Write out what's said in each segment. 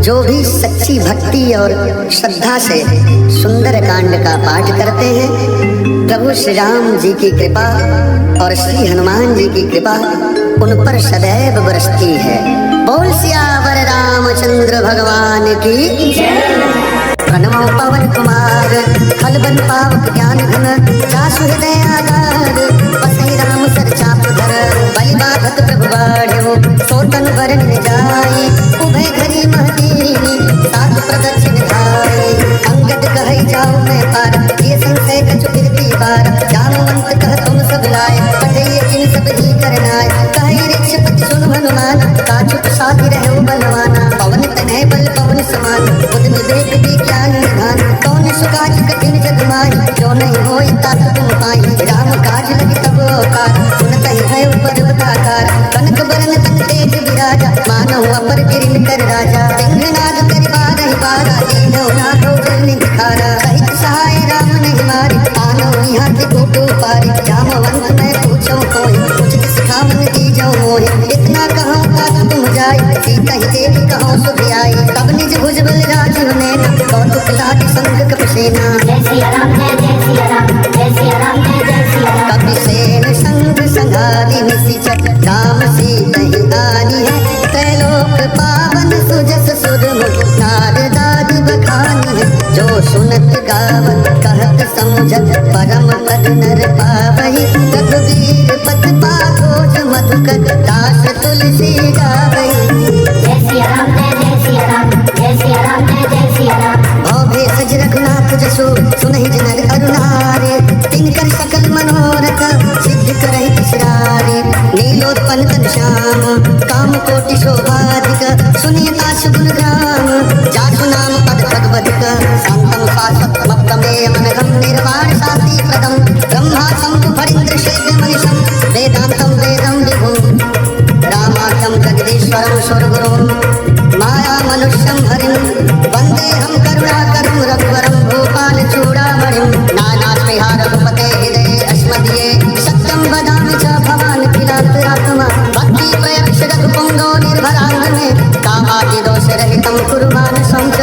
जो भी सच्ची भक्ति और श्रद्धा से सुंदर कांड का पाठ करते हैं, प्रभु श्री राम जी की कृपा और श्री हनुमान जी की कृपा उन पर सदैव बरसती है। बोल सियावर रामचंद्र भगवान की जय। प्रणमो पवन कुमार खल बन पावक ज्ञान घन, जासु हृदय आधार बसई राम सर चाप धर। बलि बाधत प्रभु बाढ़ो सो तन वरण जाई, उभय घरी महदीनी सात प्रदक्षिण धाई। अंगद कहई जाओ मैं पार, ये संशय कछु कीर्ति पार। जामवंत कह तुम सब लाए, पढ़े जिन सब ही करनाय। कहे ऋक्षपति सुन हनुमान, काछुक साथी रहो बलवाना। पवन तनय बल पवन समान, बुध विवेक विज्ञान निधान। कौन सुकाज कठिन जग माही, जो नहीं होई तात तुम पाई। राम काज लगी तब ओकार, सुनत ही है पर्वताकार। कनक बरन तन तेज विराजा, मानव अपर गिरिन कर राजा। सिंहनाद करि बारहि बारा, दीनौ नाथो जलनि भिखारा। सहित सहाय राम नहीं मारे, आनौ यहाँ त्रिकूट पारी। जामवंत मैं पूछो कोई, उचित सिखावन दीजौ मोहि। इतना कहो तात तुम जाय, सीता ही देवी कहो सुध आई। तब निज भुजबल राजीव नैना, कौतुक लागी संग कपिसेना। जय सिया राम जय सिया राम, जय सिया राम जय सिया राम। कपिसेन संग संघारि निशिचर, राम सीता ही आनी है। त्रैलोक पावन सुजस सुरमुख, नारदादि बखानी है। जो सुनत गावत कहत समुझत, परम पद नर पावहि। रघुवीर पथ पाखोज मधुकर, दास तुलसी गावहि। जय सिया राम जय सिया राम, जय सिया राम जय सिया राम। भव सज रघुनाथ जसो, सुनहि जनर अरुणारे। तिनकर सकल मनोरथ, सिद्ध करहि किसरारे। नीलोत्पल तन श्याम, काम कोटि शोभाधिक। सुनियता सुगुण ग्राम, जासु नाम पद भगवदिक। शांतम शाश्वत मप्तमेय मनघम, निर्वाण शांति प्रदम। ब्रह्मा शंभु फणीन्द्र शेष मनिषम, वेदांतम वेदम विभुम। रामाख्यम जगदीश्वरम स्वर्गुरुम, माया मनुष्यम हरिम। वंदे हम करुणाकरम रघुवरम, भूपाल चूड़ामणिम। नानास्मिहा रघुपते हृदये अस्मदीये, सत्यम वदामि च भवान् किलान्तरात्मा। भक्ति प्रयक्ष रघुपुंगो निर्भराङ्गने, कामादि दोष रहितं कुरु मानसं च।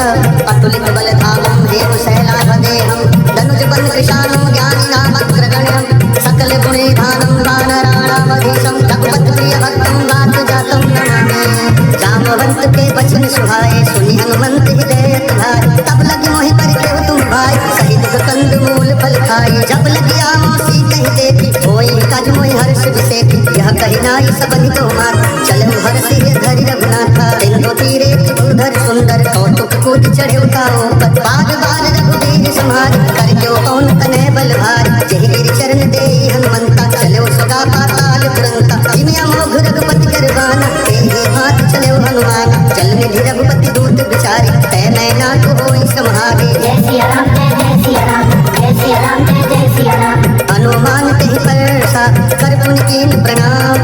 अतुलित बलधामं देव शैलाभदेहं, धनुज बल कृशानं ज्ञानिनामग्रगण्यं। सकल गुणैधानं वानराणामधीशं, रघुपति प्रिय भक्तं वात जातं नमामि। जामवंत के वचन सुहाए, सुनि हनुमंत हृदय तुम्हारे। तब लगी मोहि पर केहु तुम भाई, सही दुख कंद मूल फल खाई। जब लगी आमो सीता ही देखी, होई काज मोहि हर्ष विसेखी। यह कही नाई सबहि तो मात, चलहु हरषि धरि रघुनाथा। सिंधु तीरे त्रिभुधर सुंदर, कौतुक कूट चढ़े उताओ पर। बार बार रघुवीर संहारि, कर क्यों कौन तनय बल भारी। जेहि गिरि चरण देई हनुमंता, चलो सदा पाताल तुरंता। जिमि अमोघ रघुपति करवाना, तेहि हाथ चलो हनुमाना। जल निधि रघुपति दूत बिचारी, तै नैना को होई सम्हारी। जय सिया राम जय सिया राम, जय सिया राम जय सिया राम। हनुमान तेहि परसा, कर पुन कीन प्रणाम।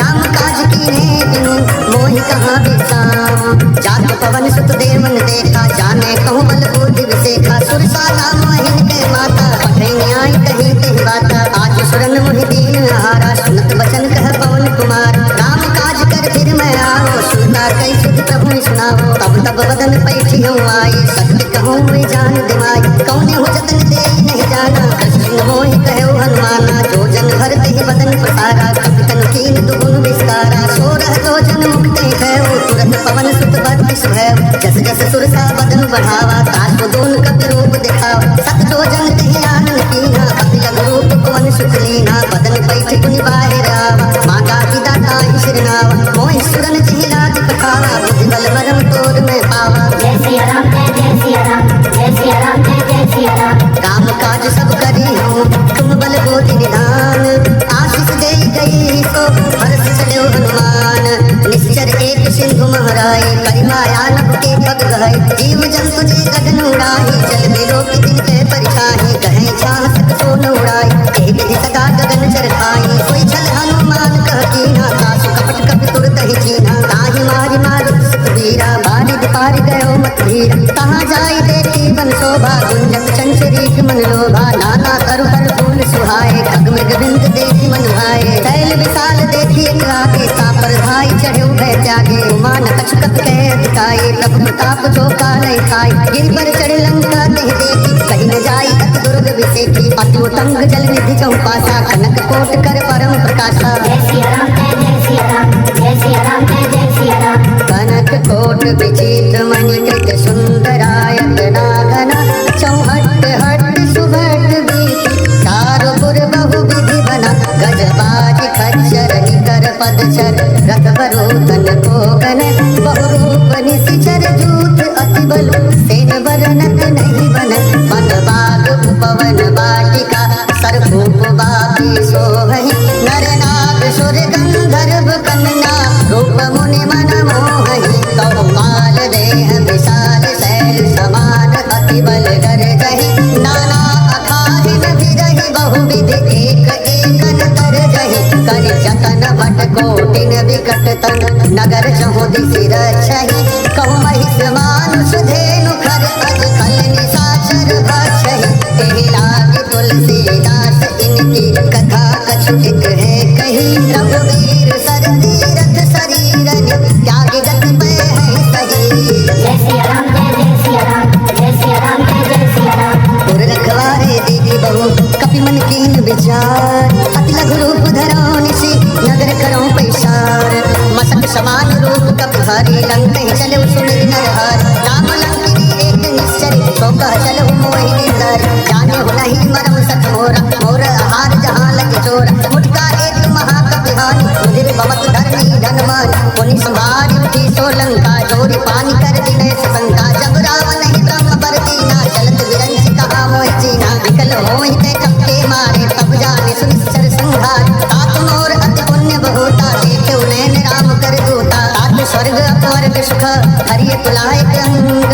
राम काज कीन्हे बिनु, मोहि कहाँ बिसाम। जात पवन सुत देवन देखा, जाने कहूँ बल बुद्धि विसेखा। सुरसा नाम महिन के माता, पठै न्याय कही तेहि बाता। आज सुरन मोहि दीन आहारा, सुनत बचन कह पवन कुमार। राम काज कर फिर मैं आओ, सुनता कई सुध प्रभु सुनाओ। तब बदन पैठी हूँ आई, सत्य कहूँ मैं जान दिमाई। कौने हो जतन दे नहीं जाना, कृष्ण मोहि कहो हनुमाना। जो जन भर तेहि बदन प्रसारा, कपितन कीन दुगुन विस्तारा। सोरह तो जन मुक्ति भयो, तुरंत पवन सुत बत्तीस भयो। जस जस सुरसा बदन बढ़ावा, तासु दोन कपि रूप दिखावा। सत जो जन तेहि आनन कीन्हा, कपि लघु रूप पवन सुत लीन्हा। बदन पैठ पुनि बाहिर आवा, माता पिता ताहि सिर नावा। मोहि सुरन तेहि लाज पठावा, बुद्धि बल बरम तोर में पावा। जय सिया राम जय सिया राम, जय सिया राम जय सिया राम। काम काज सब करी हूँ, तुम बल बोधि निधान। आशीष दे गई सो हर्ष चलो हनुमान। निश्चर एक सिंधु महराई, करि माया नभ के पग गहई। जीव जंतु जे गगन उड़ाई, जल बिलोक तिनके परिछाई। कहीं छाह सक सो न उड़ाई, एहि विधि सदा गगन चर खाई। कोई छल हनुमान कह कीन्हा, तासु कपट कपि तुरत ही चीन्हा। ताहि मारि मारुत सुतवीरा, बारिद पारि गयो मत भीरा। कहाँ जाई देखी बन शोभा, गुंजत चंचरी मन लोभा। नाना तरु हर फूल सुहाए, खग मृग बिंद देखी मन भाए। शैल विशाल देखी एक आगे, तापर धाई चढ़े भय त्यागे। उमान पांच कप कह दिखाए प्रभु प्रताप जो काले खाए गिर पर चढ़ लंका नहीं देखी कहीं न जाई अति दुर्ग विसेखी अति तंग जल निधि चौपासा कनक कोट कर परम प्रकाशा जय सिया राम जय सिया राम जय सिया राम जय सिया राम कनक कोट विचित्र मणिकृत सुंदरायत नागना चौहट हट सुभट बीती कारुपुर बहु विधि बना गजबाज खच्चर निकर पदचर रथ बरोधन कोगन बहुरूप निशिचर जूत अति बल सेन बरनत नहीं बन मन बाग उपवन बाटिका सरभूप बापी सोभहि नर नाग सुर गंधर्व कन्या रूप मुनि मन मोहहि कौमाल देह विशाल शैल समान अति बल गर जहि नाना अखाहिन विरहि बहुविधि एक एकन तर जहि कर जतन भट कोटिन विकट तन नगर चहु दिसि रक्षहि कहु महिष मानुष धेनु खर अज खल निशाचर भक्षहि एहि लागी तुलसीदास इनकी कथा कछुक है कही रघुवीर सर तीरथ शरीरन त्यागी गति पे है सही जय सिया राम जय सिया राम जय सिया राम जय सिया राम पुर रखवारे देवी बहु कपि मन कीन विचार अति लघु रूप धरो निशि नगर करो पैसार मसक समान रूप कपि हरि लंक चलो सुमिर नरहर राम लंकिनी एक निश्चर सो कह चलो मोहिनी नर जाने हो नहीं मरम सत मोरा मोर हार जहाँ लगे चोर मुटका एक महाकपि हानि रुधिर भवत धरनी धनमान पुनि संभारी उठी सोलंका जोरी पानी कर विनय संका जब रावण ही ब्रह्म बर दीना चलत विरंच कहा मोहि चीना विकल होहि ते चपके मारे तब जाने सुनिश्चर संहार तात मोर अति पुण्य बहुता देखे नैन राम कर दूता तात स्वर्ग अपवर्ग सुख हरिय तुलाय अंग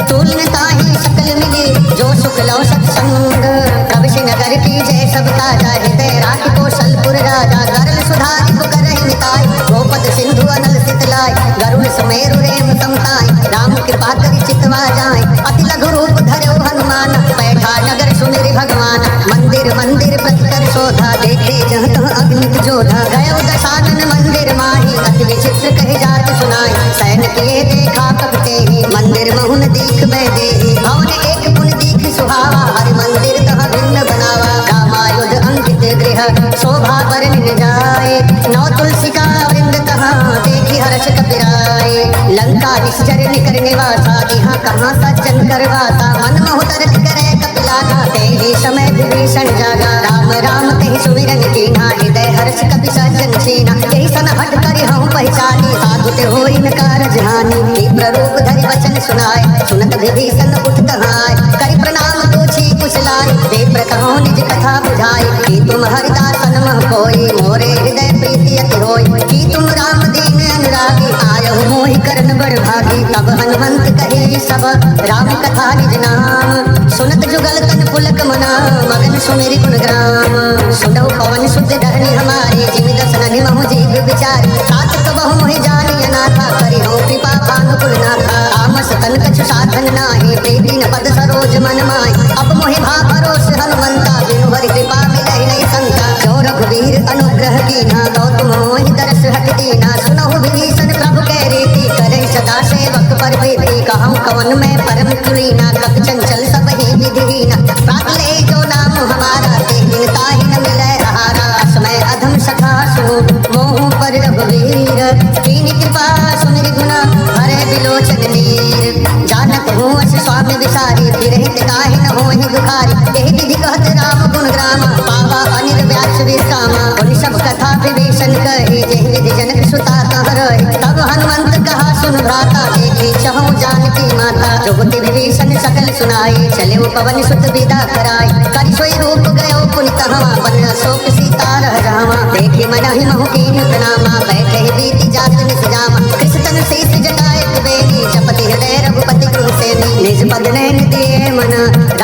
तूल ताहि सकल मिले जो सुख लो सत्संग प्रविश नगर की जय सब ताजा हृदय राखी कौशलपुर राजा गरल सुधारि करहि निताय गोपद सिंधु अनल सितलाय गरुड़ सुमेरु रेम समताय राम कृपा करि चितवा जाय अति लघु रूप धरो हनुमान बैठा नगर सुमिरि भगवान मंदिर मंदिर प्रतिकर शोधा देखे जहाँ तहाँ अग्नि जोधा गयो दशानन मंदिर माही अति विचित्र कहे जात सुनाय सैन किए देखा कपते ही मंदिर महुन दीख बै देही भवन एक पुन दीख सुहावा हरि मंदिर तहाँ भिन्न बनावा रामायुध अंकित गृह शोभा बरन जाए नौ तुलसी का वृंद तहाँ देखी हर्ष कपिराए लंका निश्चर निकर निवासा यहाँ कहाँ सज्जन करवासा मन मोहतर करे कपिलाना तेहि समय विभीषण जागा राम राम तेहि सुमिरन कीना हृदय हर्ष कपि सज्जन सीना तेहि सन हट करि हूँ पहचानी साधु ते होई न कारज हानि तीव्र रूप धरि वचन सुनाय सुनत विभीषण उठ कहाय करि प्रणाम पूछी कुशलाय देव कहो निज कथा बुझाई कि तुम हरिदासन मह कोई मोरे हृदय प्रीति अति होई कि तुम राम दीन अनुरागी आयहु मोहि करन बड़ भागी तब हनुमंत कहे सब राम कथा निज नाम सुनत जुगल तन पुलक मना मगन सुमेरि गुण ग्राम सुनौ पवन सुत धरनी हमारे जिमि दसन निमहु जीव विचार सात कबहु मोहि जानी अनाथा करि हो कृपा भानुकुल नाथा तामस तन कछु साधन नाही प्रीति न पद सरोज मन माय अब मोहि भा भरोस हनुमंता बिनु हरि कृपा मिलहि नहीं शंका जो रघुवीर अनुग्रह कीना गौतम मोहि तरस हट दीना सुनहु विभीषण प्रभु कह रीति करे सदा सेवक पर प्रीति कहूँ कवन में परम कुलीना कप चंचल सब ही विधिहीना प्रात ले जो नाम हमारा ते दिन ताहि न मिलै आहारा समय अधम सखा सो मोह पर रघुवीर कीनी कृपा सुमिरि गुना हरे बिलोचन नीर जानत हूँ अस स्वामी विसारी फिरहित काहि न होहि दुखारी एहि विधि कहत राम गुण ग्रामा पावा अनिल व्यास विश्रामा उन सब कथा विभीषण कही जेहि विधि जनक सुता कह रहे तब हनुमंत कहा सुन भ्राता देखी चहु जानकी माता जुगति विभीषण सकल सुनाई चले पवन सुत विदा कराई करि सोई रूप गयो पुनि तहाँ बन अशोक सीता रह जावा देखी मनहि महु कीन प्रणामा बैठे बीति जात निज जामा कृष्ण शीस जटाए कुबेरी जपति हृदय रघुपति कुंसेनी निज पद नैन दिए मन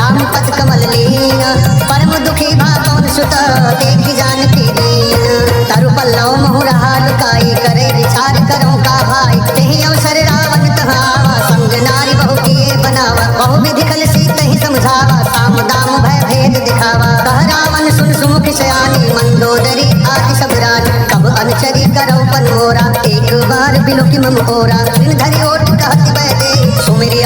राम पद कमल लीन परम दुखी भावन सुत देखी जानकी दीन तरु पल्लव मोह रहा लुकाई करे विचार करो का भाई तेहि अवसर रावण तहाँ आवा संग नारी बहु किए बनावा बहु विधि कल सीत ही समझावा साम दाम भय भेद दिखावा कह रावण सुन सुमुख सयानी मंदोदरी आदि सब रानी कब अनुचरी करो पन मोरा एक बार बिलो की मम ओरा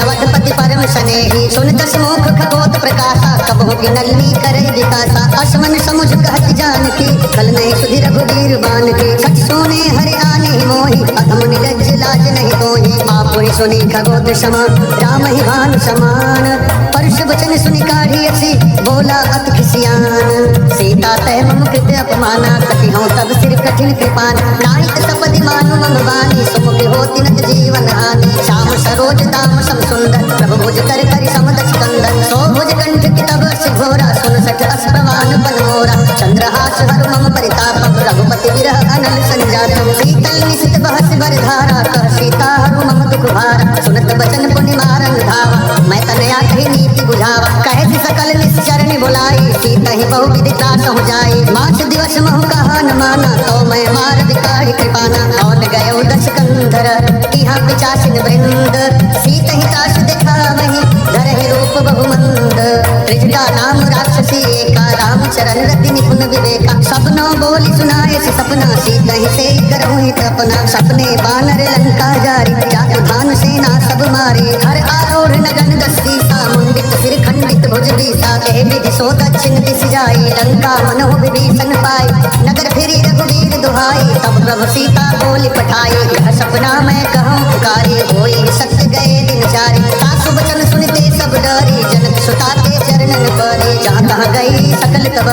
अवधपति परम स्नेही सुन दशमुख खगोत प्रकाशा कबहु की नलिनी करे विकासा असमन समुझ कहत जानकी कल नहीं सुधि रघुवीर बान की सच सोने हरि आने मोहि अधम निलज्ज लाज नहीं कोहि आप ही सुनी खगोत समा राम ही भान समान परुष वचन सुनि काढ़ी असी बोला अति खिसियान सीता तय मम कृत अपमाना कति हूँ तब सिर कठिन कृपान नाहित सपदि मानु मम बानी सुमुख होति नत जीवन हानि श्याम सरोज दाम सम सुंदर प्रभु भुज कर करि समदस कंदन सो भुज कंठ की तब अस घोरा सुन सठ अस प्रवान बन मोरा चंद्रहास हरु मम परितापम रघुपति विरह अनल संजातम शीतल निशित बहस बर धारा कह सीता हरु मम दुख भारा सुनत बचन पुनि मारन धावा मैं तनया कही नीति बुझावा कहे सकल निश्चरण बुलाई सीता ही बहु विधि त्रास हो जाए मास दिवस महु कहा न माना तो मैं मार विकारी कृपाना और गयो दश कंधर यहाँ पिचासिन वृंद सीता ही ताश देखा वही धरहि रूप बहुमंद त्रिजटा नाम राक्षसी एका राम चरण रति निपुण विवेका सपनों बोली सुनाए से सपना सीता ही से करहु हित अपना सपने बानर लंका जारी जातु धान सेना सब मारे हर आरोढ़ नगन दस्ती सा मुंडित सिर खंडित भुज बीसा कहे विधि सो दक्षिण दिश जाई लंका मनो विभीषण पाई नगर फिरी रघुवीर दुहाई तब प्रभु सीता बोली पठाई यह सपना मैं कहूँ पुकारी होई सत्य गए दिन चारे सासु वचन सुनते सब डरी जनक सुता के चरणन परे जहाँ तहाँ गई सकल कब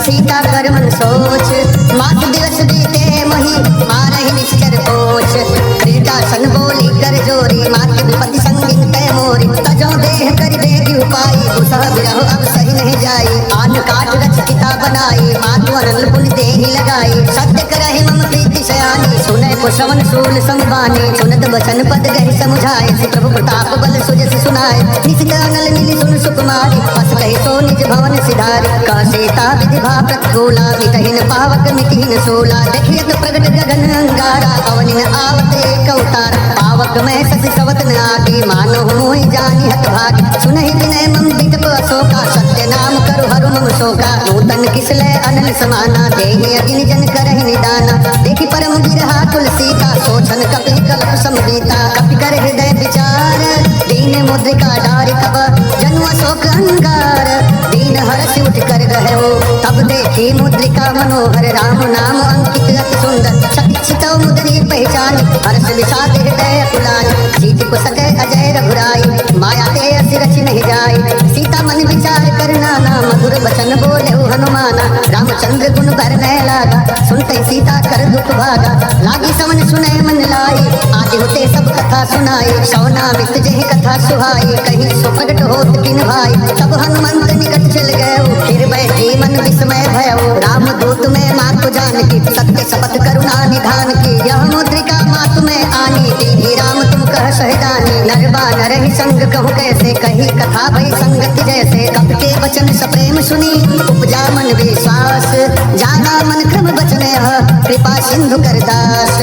सीता कर मन सोच मास दिवस बीते मही मारहि निश्चर पोच क्रीडा सन बोली कर जोरी मात विपति संगिन तय मोरी तजो देह कर बेगी उपाई उसह बिरह अब सही नहीं जाई आन काट रच चिता बनाई मातु अनल पुनि देहि लगाई सत्य करहि मम प्रीति सयानी सुनै पुष्पवन शूल समबानी सुनत वचन पद गहि समुझाए से प्रभु प्रताप बल सुजस सुनाए निशित अनल नीलि सुन सुकुमारी बस कहि सो निज भवन सिधारी कह सीता विधि भा प्रतिकूला मिटहिन पावक मिटहिन सोला देखियत प्रगट गगन अंगारा पवनिन आवत एक अवतार पावक में ससि सवत न आगे मानो मोहि जानी हत भाग सुनहि विनय मम विटप अशोका सत्य नाम करु हरु मम शोका नूतन किसले अनल समाना देहि अग्नि जन करहि निदाना देखि परम बिरहा तुलसी का सोचन कपि कल्प समगीता कपि कर हृदय विचार दीन मुद्रिका डारि कब जन्म शोक अंगार दीन हर्ष उठ कर गयो तब देखी मुद्रिका मनोहर राम नाम अंकित अति सुंदर सतीक्षित मुद्री पहचान हर्ष विषाद हृदय कुलान जीत को सके अजय रघुराई माया ते असि रचि नहीं जाए सीता मन विचार करना ना मधुर वचन बोले हनुमाना रामचंद्र गुण भरने लागा सुनते सीता कर दुख भागा लागी समन सुने मन लाई आदि होते सब कथा सुनाई सौनामित जहि कथा सुहाई कहीं सो प्रगट होत किन भाई तब हनुमंत निकट चल गयो फिर बैठे मन विस्मय भयो राम दूत में मातु जानकी सत्य शपथ करुणा निधान की यह मुद्रिका मातु में आनी दीदी राम तुम कह सहदानी नरबा नरहि संग कहूँ कैसे कही कथा भई संगति जैसे कब के वचन सप्रेम सुनी उपजा मन विश्वास जाना मन क्रम वचन कृपा सिंधु कर दास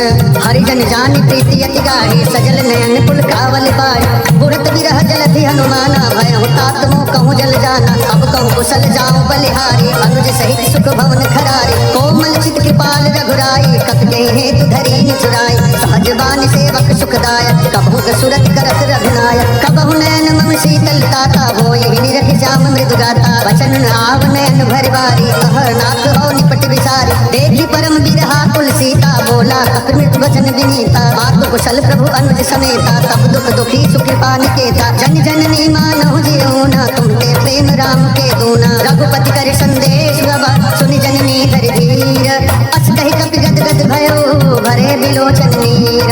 हरिजन जानी प्रीति अति गाढ़ी सजल नयन पुल कावल पाई बुढ़त विरह जलधि हनुमाना भय तात मोह कहूँ जल जाना अब कहूँ कुशल जाऊँ बलिहारी अनुज सहित सुख भवन खरारी कोमल चित कृपाल रघुराई कत के हेतु धरी निचुराई सहज बानी सेवक सुखदायक कबहु सुरत करत रघुनायक कबहु नयन मम शीतल ताता हो यही निरख श्याम मृदु गाता वचन आव नयन भरवारी कह नाथ हो निपट विसारी देखी परम बिरहा कुल सीता बोला कपि मृत वचन विनीता मातु कुशल प्रभु अनुज समेता तब दुख दुखी सुख कृपा निकेता जन जननी मानहु जियोना तुमते प्रेम राम के दूना रघुपति कर संदेश गवा सुनि जननी हरि धीर अस कहि कपि गद गद भयो भरे बिलोचन नीर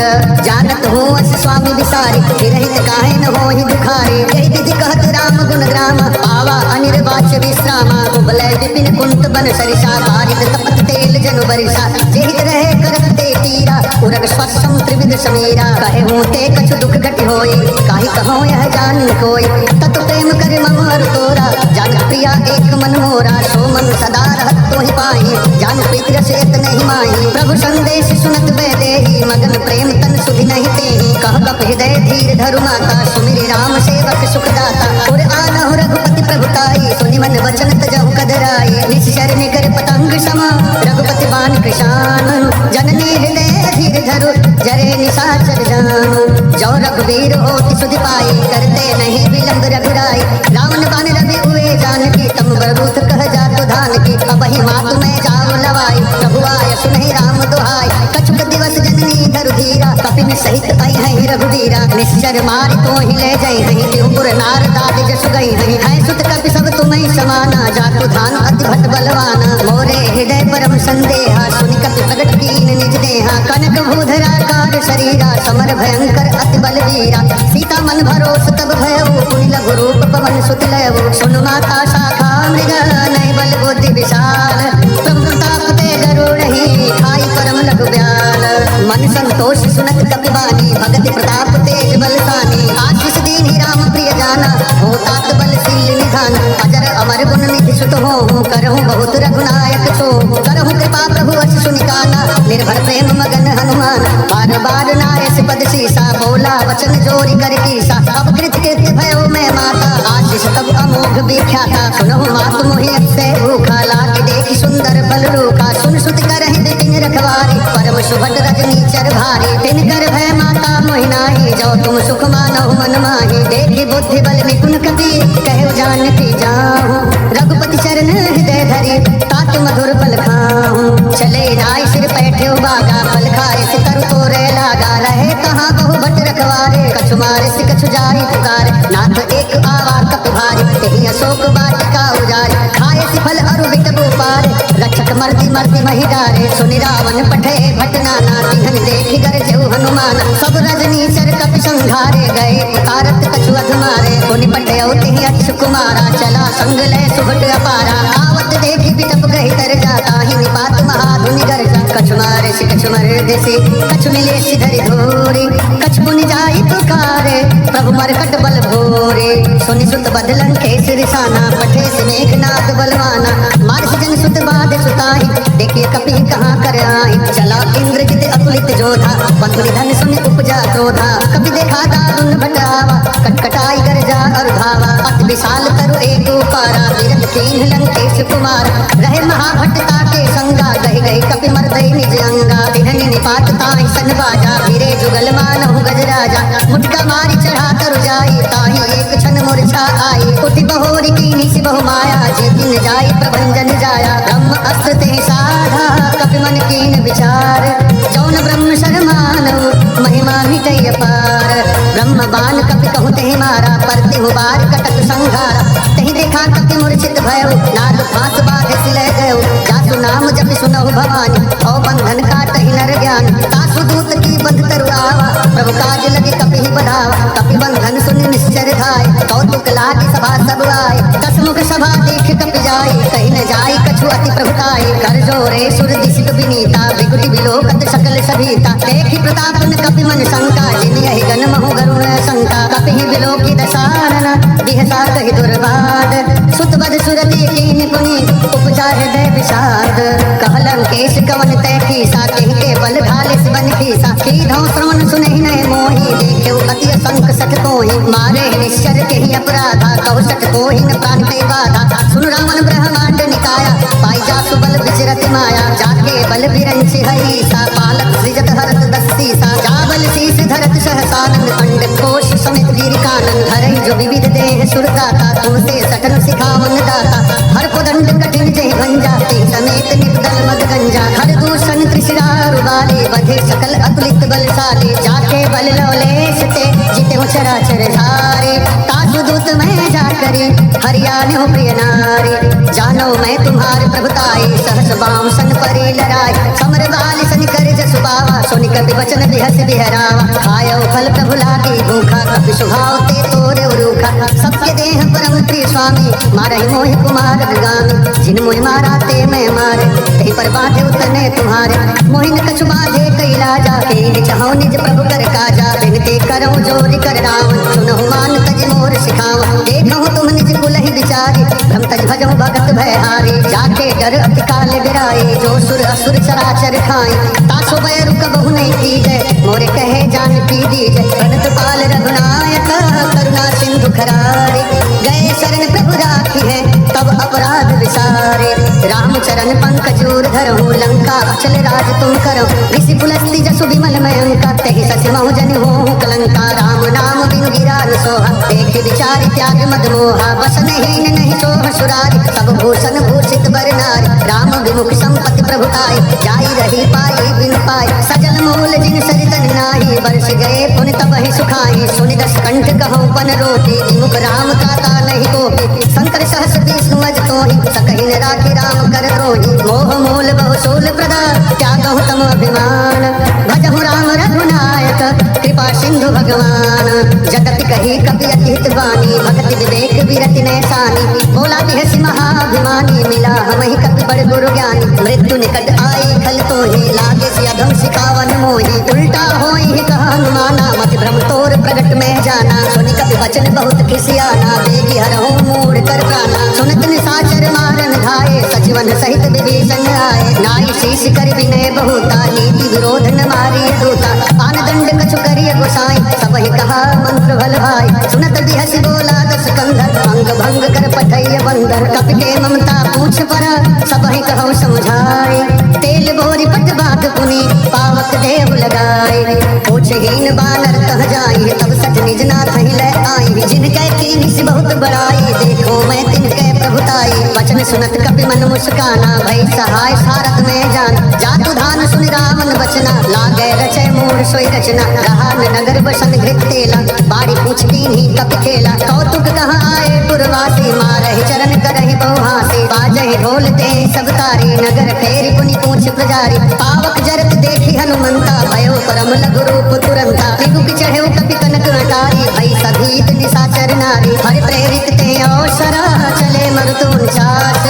जानत हो अस स्वामी विसारी विरहित काहे न होहि दुखारी यही विधि कहत राम गुण ग्राम पावा अनिर्वाच्य विश्रामा कुबलय विपिन कुंत बन सरिसा बारित तपत तेल जनु बरिसा जेहित रहे करत ते तीरा उरग स्वसम त्रिविध समीरा कहे हूँ ते कछु दुख घट होई काहि कहूँ यह जान कोई तत प्रेम कर मम हर तोरा जान प्रिया एक मन मोरा सो मन सदा रहत तोहि पाई जान प्रीति रस एत नहीं माही प्रभु संदेश सुनत बैदेही मगन प्रेम तन सुधि नहीं तेहि कह कप हृदय धीर धरु माता सुमिरि राम सेवक सुखदाता और आनहु रघुपति प्रभुताई सुनि मन वचन तजहु कदराई निश्चर निकर पतंग समा रघुपति बाण कृशान जननी हृदय धीर धरु जरे निशाचर जानु जो रघुवीर होति सुधि पाई करते नहीं विलंब रघुराई। रावण बान रवि हुए जानकी, तम बरूथ कह जातु धान की। अब ही मातु में जाओ लवाई, प्रभु आय सुनहि राम दुहाई। कछुक दिवस जननी धरु धीरा, कपिन सहित आई है रघुवीरा। निश्चर मारि तो ही ले जाई है, त्योपुर नार दाद जसु गई है। है सुत कपि सब तुम्हें समाना, जातु धान अति भट बलवाना। मोरे हृदय परम संदेहा, सुनि कपि प्रगट कीन निज देहा। कनक भूधराकार शरीरा, समर भयंकर अति बलवीरा। सीता मन भरोस तब भयउ, पुनि लघु रूप पवन सुत लयउ। सुनु माता शाखा मृग, नहीं बल बुद्धि विशाल। प्रभु प्रताप तेज रूढ़हि, खाई परम लघु ब्याल। मन संतोष सुनत कपि बानी, भगति प्रताप तेज बलसानी। आशीष दीन्हि राम प्रिय जाना, हो तात बलशील निधान। अजर अमर गुण निधि सुत होहु, करहु बहुत रघुनायक छो। करहु कृपा प्रभु अस सुनिकाना, निर्भर प्रेम मगन हनुमान। बार बार नायस पद सीसा, बोला वचन जोरी कर कीसा। अब कृत कृत्य भयो मैं माता, आशीष तब अमोघ विख्याता। सुनहु मातु मोहि अतिशय भूखा, लागे देखि सुंदर फल रूखा। सुन सुत करहि बिपिन रखवारी, परम सुभट रजनी चर भारी। तिन कर भय माता मोहि नाही, जो तुम सुख मानहु मन माही। देखि बुद्धि बल निपुण कपि, कहु जानकी जाहु। रघुपति चरण हृदय धरि, तात मधुर फल खाहु। चले राय सिर बैठे बागा, फल खाए से तरु तोरे लागा। रहे कहाँ बहु भट रखवारे, कछु मारे से कछु जाई पुकारे। नाथ एक आवा कपि भारी, तेहि अशोक वाटिका उजारी। खाए से फल अरु बिटबु पारे, रक्षक मर्दि मर्दि महि डारे। सुनि रावण पठे भट नाना, तिन्हन देखि गरजेउ हनुमान। सब रजनी चर कपि संघारे, गए पुकारत कछु अध मारे। पुनि पठेउ तिहि अच्युत कुमारा, चला संग लय सुभट अपारा। आवत देखि बिटप गहि तर जाता, ही निपात महाधुनि गर्जा। कछु मारे से कछु मर्दे से, कछु मिले सिधरि धोरे। कछु पुनि जाई पुकारे, प्रभु मरकट बल भोरे। सुनि सुत बदलन केस रिसाना, पठे से मेघनाद बलवाना। मारिस जन सुत बाध सुताई, देखिए कपि कहाँ कर आई। चला इंद्रजित अतुलित जोधा, बंधु निधन सुनि उपजा क्रोधा। कपि देखा दारुण भटावा, कटकटाई गरजा और धावा। अति विशाल तरु एक पारा, विरत कीन्ह लंकेश कुमार। रहे महाभट्टता के संगा, गहि गहि कपि मर्दई निज अंगा। तिन्हनि निपात ताहि सन बाजा, वीरे जुगल मानहु गजराजा। मुटका मारि चढ़ा तरु जाई, ताहि एक क्षण मूर्छा आई। उठि बहोरी कीन्हि सि बहु माया, जे दिन जाई प्रभंजन जाया। ब्रह्म अस्त्र तेहि साधा, कपि मन कीन विचार। जौन ब्रह्म शरमानहु, महिमा मिटै अपार। ब्रह्म बाण कपि कहु तेहि मारा, परति हुबार कटक संघारा। तेहि देखा कपि मूर्छित भयउ, नाद फांस बाधे सिलय गयउ। जासु नाम जपि सुनहु भवानी, औ बंधन काटहि नर ज्ञान। तासु दूत की बंध तरु आवा, प्रभु काज लगे कपि बढ़ावा। कपि बंधन सुनि निश्चर धाय, कौतुक लागे सभा सब आए। दस मुख सभा देख कपि जाई, कहि न जाई कछु अति प्रभुताई। कर जोरे सुर दिसिक विनीता, विकुटि विलोकत सकल सभीता। देखि प्रताप न कपि मन शंका, जिन यहि गण महु गरुण शंका। कपि विलोकि दशानन, बिहसा कहि दुर्वाद। सुत बद सुरति कीन्हि पुनि, उपजा हृदय विषाद। कहलन केश कवन तै कीसा, केहि के बल घालिस बन कीसा। सीधौ श्रवण सुनहि नय मोहि, देखेउ अति असंख सठ कोहि। मारे निश्चर केहि अपराधा, कहु सठ कोहि न प्राण कहि बाधा। सुन रावण ब्रह्मांड निकाया, पाई जासु बल विचरति माया। जाके बल बिरंचि हरीसा, पालक सृजत हरत दस्सीसा। जाबल शीस धरत सहसानंद, खंड कोश समेत वीर कानन। हरहि जो विविध देह सुरदाता, तुमसे सठन सिखावन दाता। हर कोदंड कठिन जहि भंजा, तेहि समेत निपदल मद गंजा। हर दूषण त्रिशिरारु बाले, बधे सकल अतुलित बलशाली। जाके बल लौलेश ते, जितेहु चराचर धारे। तासु दूत मैं जाकरि, हरियाणो प्रिय नारी। जानो मैं तुम्हारे प्रभुताई, सहस बाम सन परि लराई। समर बाल सन कर जसु पावा, सुनि कपि वचन बिहस बिहरावा। खायो फल प्रभु लागी भूखा, कपि सुभाव ते तोरे रूखा। सबके देह परम प्रिय स्वामी, मारहि मोहि कुमार मृगामी। जिन मोहि मारा ते मैं मारे, तेहि पर बाधे उतने तुम्हारे। मोहि न कछु बाधे कैलाजा, केहि चाहौ निज प्रभु कर काजा। बिनती करहु जोरि कर रावण, सुनहु मान तज मोर सिखावँ। देखहु तुम निज कुलहि विचारी, ब्रह्म तज भजहु भगत भयहारी। जाके डर अति काल बिराए, जो सुर असुर चराचर खाए। तासु बैरु कबहु नहीं कीजय, मोरे कहे जानकी दीजय। प्रणत पाल रघुनायक, करुणा सिंधु खरारे। गए शरण प्रभु राखी है, तब अपराध विसारे। राम राम चरण पंकज धरहूँ लंका अचल राज तुम करो ऋषि पुलस्ति जसु विमल मयंका तेहि ससि महु जनि होहु कलंका राम नाम बिनु गिरा न सोहा देख विचार त्याग मद मोहा बसन हीन नहीं सोह सुरारि सब भूषण भूषित बर नारि राम विमुख संपत्ति प्रभुताई जाई रही पाई बिन पाई सजल मूल जिन सरितन नाही वर्ष गए पुनि तबहि सुखाई सुनि दस कंठ कहूँ पन रोटी विमुख राम काता नहीं कोपी शंकर सहस विष्णु अज तोहि सकहि न राखि राम कर द्रोही मोह मूल बहु शूल प्रदा त्यागहु तम अभिमान भजहु राम रघुनायक कृपा सिंधु भगवान जगत कही कपि अति हित वाणी भगति विवेक विरति नैसानी बोला बिहसि महाभिमानी मिला हमहि कपि बड़ गुरु ज्ञानी मृत्यु निकट आई खल तोहि लागे सि अधम सिकावन मोहि उल्टा होई ही कहा हनुमाना मति भ्रम तोर प्रगट में जाना सुनि कपि वचन बहुत खिसियाना बेगी हरहु मूढ़ कर प्राणा सुनत निशाचर मारन धाये सजीवन सहित विभीषण आए नाई शीश कर विनय बहुता नीति विरोध न मारिय दूता आन दंड कछु करिय गोसाई सबहि कहा मंत्र भल भाई सुनत बिहसि बोला दस कंधर भंग भंग कर पठैय बंदर कपि के ममता पूछ पर सबहि कहु समझाए तेल बोरी पट बाग पुनि पावक देव लगाए पूछहीन बानर कह जाई तब सठ निज नाथ ही ले आई जिनके कीनी से बहुत बड़ाई देखो मैं तिनके प्रभुताई वचन सुनत कपि मन मुस्काना भई सहाय सारथ में जान जातु धान सुनि रामन बचना लागे रचय मूढ़ सोई रचना रहा नगर बसन घृत तेला बाड़ी पूछ कीन्ही कपि खेला कौतुक कहाँ आए पुरवासी मारहि चरण करहि बहु हासी बाजहि ढोल ते सब तारी नगर फेरी पुनि पूछ प्रजारी पावक जरत देखी हनुमंता भयो परम लघु रूप तुरंता त्रिगुक चढ़ेउ कपि कनक अटारी भई सभीत निशाचर नारी हरि प्रेरित ते अवसरा चले मरुतुन चास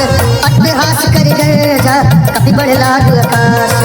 अट्टहास करि गर्जा कपि बढ़ लागु आकाश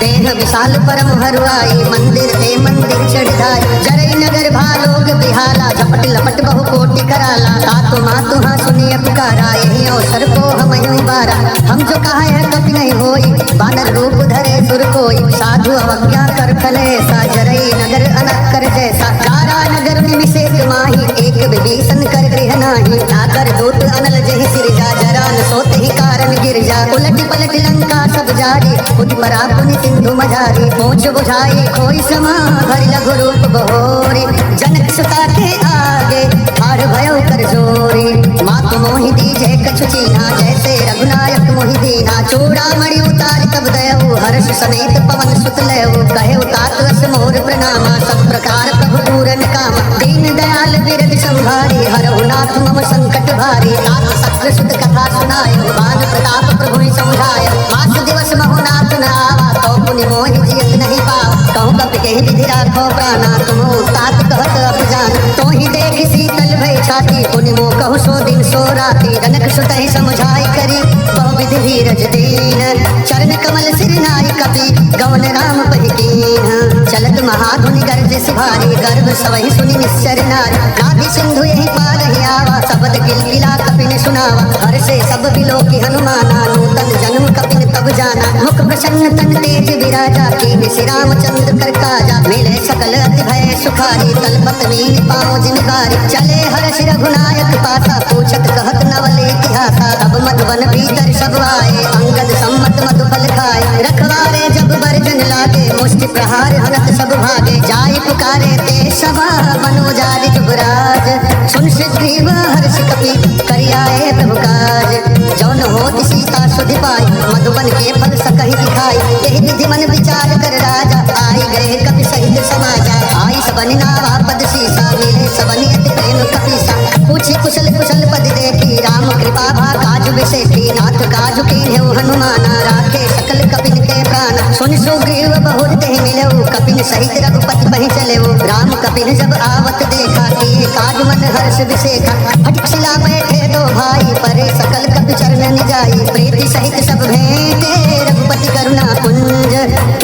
देह विशाल परम हरुआई मंदिर ते मंदिर चढ़ जाय जरई नगर भालोग बिहाला झपट लपट बहु कोटि कराला तातु मातु हाँ सुनिय पुकारा यही अवसर को हमहि बारा हम जो कहा है कपि नहीं होई बानर रूप धरे सुर कोई साधु अवज्ञा कर फले सा जरई नगर अनक कर जैसा तारा नगर निमिषेक माही एक विभीषण कर गृह नाही आकर दूत अनल जहि सिरजा जरा न सोत ही कारण गिरजा उलट पलट लंका सब जारी खुद परा पुनि सिंधु मझारी पहुँच बुझाई कोई समा भरि लघु रूप बहोरी जनक सुता के आगे हार भयो कर जोरी मातु मोहि दीजे कछु चीना जैसे रघुनायक मोहि दीना चूड़ामणि उतार तब दयऊ हर्ष समेत पवन सुत लयऊ कहे उतात अस मोर प्रणामा सब प्रकार प्रभु पूरन कामा दीन दयाल बिरद संभारी हरहु नाथ मम संकट भारी तात सत्र सुत कथा सुनाय मान प्रताप प्रभु समझाय मास दिवस महु नाथ न आवा तो पुनि मोहि जियत नहीं पावा कहूँ कपि के विधि राखो प्राणा तुम तात कहत अब जान तो ही देख शीतल भई छाती पुनि मो कहु सो दिन सो राती जनक सुत ही समझाई करी बहु विधि धीरज दीन चरण कमल सिर नाई कपि गवन राम पहिकीन चलत महाधुनि गर्ज सिभारी गर्भ सवहि सुनि निश्चर नारी नाभि सिंधु यही पार ही आवा शब्द गिलगिला कपि ने सुनावा हर से सब बिलो की हनुमाना नूतन जन्म कपि ने तब जाना मुख प्रसन्न तन तेज विराजा की श्री रामचंद्र कर काजा मिले सकल अति भय सुखारी तलपत मीन पाँव जिनकारी चले हर्ष रघुनायक पासा पूछत कहत नवल इतिहासा अब मधुवन भीतर सब आए अंगद सम्मत मधुफल खाए रखवारे जब बरजन लागे मुष्टि प्रहार हनत सब भागे जाय पुकारे ते सभा मनोजारि जुबराज सुन सुग्रीव हर्ष कपि करियाए प्रभु काज जौन होत सीता सुधि पाई मधुबन के फल सकहि दिखाई यही विधि मन विचार कर राजा आई गए कपि सहित समाजा आई सबनि नावा पद सीसा मिले सबनि अति प्रेम कपीसा पूछी कुशल कुशल पद देखी राम कृपा भा काज विशेषी नाथ काज कीन्हेउ हनुमाना राखे सकल कपिन के प्राण सुन सुग्रीव बहुत ते मिलऊ कपिन सहित रघुपति बहि चलेऊ राम कपिन जब आवत देखा कि काज मन हर्ष विशेखा फटक शिला बैठे दो भाई परे सकल कपि चरण निजाई प्रीति सहित सब भेंटे रघुपति करुणा कुंज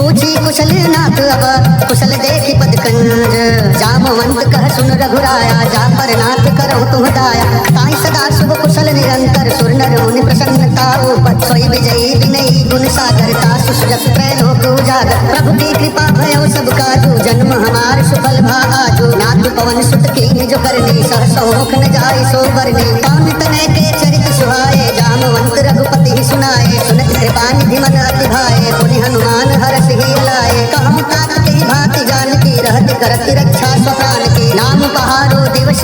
पूछी कुशल नाथ अब कुशल देखी पद कंज जामवंत कह सुन रघुराया जा पर नाथ करहु तुम दाया ताई सदा शुभ कुशल निरंतर सुर नर मुनि प्रसन्नता ऊपर सोई विजयी विनयी गुण सागर तासु सुजस त्रैलोक उजागर प्रभु की कृपा भयो सब काजू जन्म हमार सुफल भाजू नाथ पवन सुत कीन्ही जो करनी सहसो मुख न जाय सो बरनी पवन तनय के चरित सुहाए जामवंत रघुपति सुनाए सुनत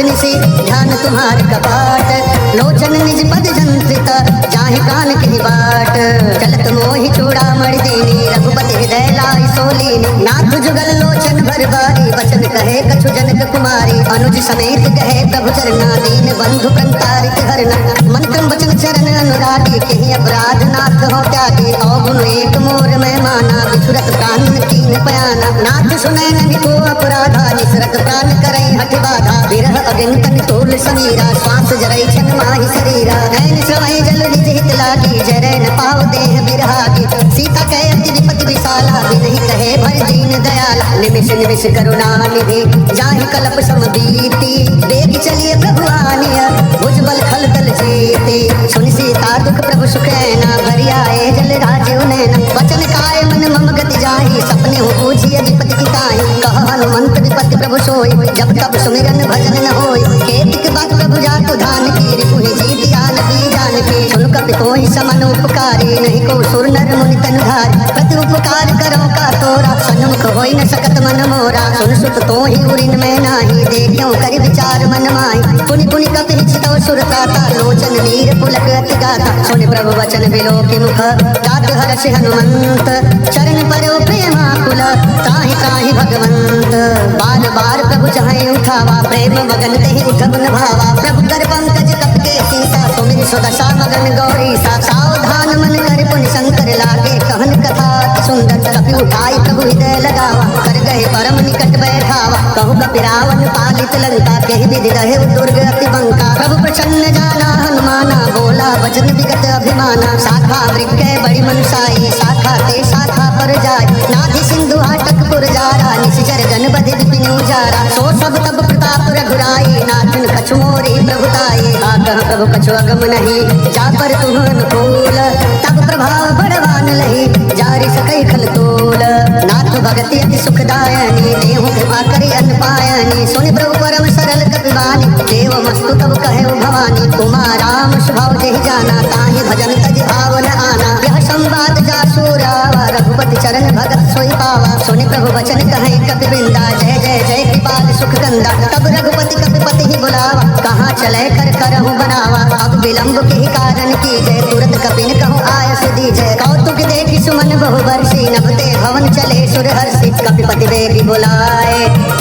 निसी ध्यान तुम्हार कपाट लोचन निज पद जंत्रित जाहि प्राण कहि बाट चलत मोहि चूड़ामणि दीनी रघुपति हृदय लाई सोलीनी नाथ जुगल लोचन भर बारी वचन कहे कछु जनक कुमारी अनुज समेत कहे प्रभु चरना दीन बंधु प्रंतारित हरना मंत्र वचन चरण अनुरागी कहि अपराध नाथ हो त्यागी अवगुण एक मोर में माना बिछुरत प्राण तीन पयाना नाथ सुनै नहीं को अपराधा निसरत प्राण करई हठ बाधा विरह अग्नि तन तोल समीरा श्वास जरई छन माहि शरीरा नैन श्रवै जल निज हित लागी जरै न पाव देह बिरहागी सीता कहे अति विपति विशाला बिनहि कहे भर दीन दयाला निमिष निमिष करुणा निधि जाहि कलप सम बीती बेग चलिए प्रभु आनिया भुज बल खल तल जीते सुनि सीता दुख प्रभु सुख ऐना भरि आए जल राजीव नैना वचन काय मन मम गति जाहि सपने हो पूजिय विपति की ताहि कह हनुमंत विपति प्रभु सोई जब तब सुमिरन भजन न होई केतिक बात प्रभु जातु धान की रिपुहि जीत जान की जान की सुन कपि कोहि समन उपकारी नहीं को सुर नर मुनि तन धारी प्रति उपकार करो का तोरा सन्मुख होई न सकत मन मोरा सुन सुत तो ही उरिन में नाही देखियो करि विचार मन माही पुनि पुनि कपि निचितव सुर त्राता लोचन नीर पुलक अति गाता सुनि प्रभु वचन बिलो के मुख गात हर्ष हनुमंत चरण परो प्रेमाकुल त्राहि त्राहि भगवंत बार बार प्रभु चाहे उठावा प्रेम मगन तेहि उठब न भावा प्रभु कर पंकज कप के सीता सुमिर सुदशा मगन गौरी सा सावधान मन कर पुनि शंकर लागे कहन कथा अति सुंदर कपि उठाई प्रभु हृदय लगावा कर गए परम निकट बैठावा कहु कपि रावण पालित लंका कहि विधि रहे दुर्ग अति बंका प्रभु प्रसन्न जाना हनुमाना बोला वचन विगत अभिमाना शाखा वृक्ष बड़ी मनुषाई शाखा ते शाखा पर जाय नाधि सिंधु हाटक पुर जारा निशिचर जन बधि विपिन उजारा सो सब तब प्रताप रघुराई नाथन कछु मोरी प्रभुताई आकह प्रभु कछु अगम नहीं जा पर तुम अनुकूल तब प्रभाव बड़वान लही जारी सकई खल तोल नाथ भगति अति सुखदायनी देहु कृपा करि अन पायनी सुनि प्रभु परम सरल कपिवानी देव मस्तु तब कहे भवानी उमा राम स्वभाव जेहि जाना ताहि भजन तज भावन आना यह संवाद जासु रावा रघुपति चरण भगत सोई पावा सुनि प्रभु वचन कहे कपि वृंदा जय जय जय कृपाल सुख कंदा तब रघुपति कपिपति ही बुलावा कहाँ चले कर करहु बनावा अब विलंब के कारण की जय तुरंत कपिन कहूँ आयस दीजय कौतुक देखि सुमन बहु बरसी नभते भवन चले सुर हर्षि कपिपति बेगी बुलाए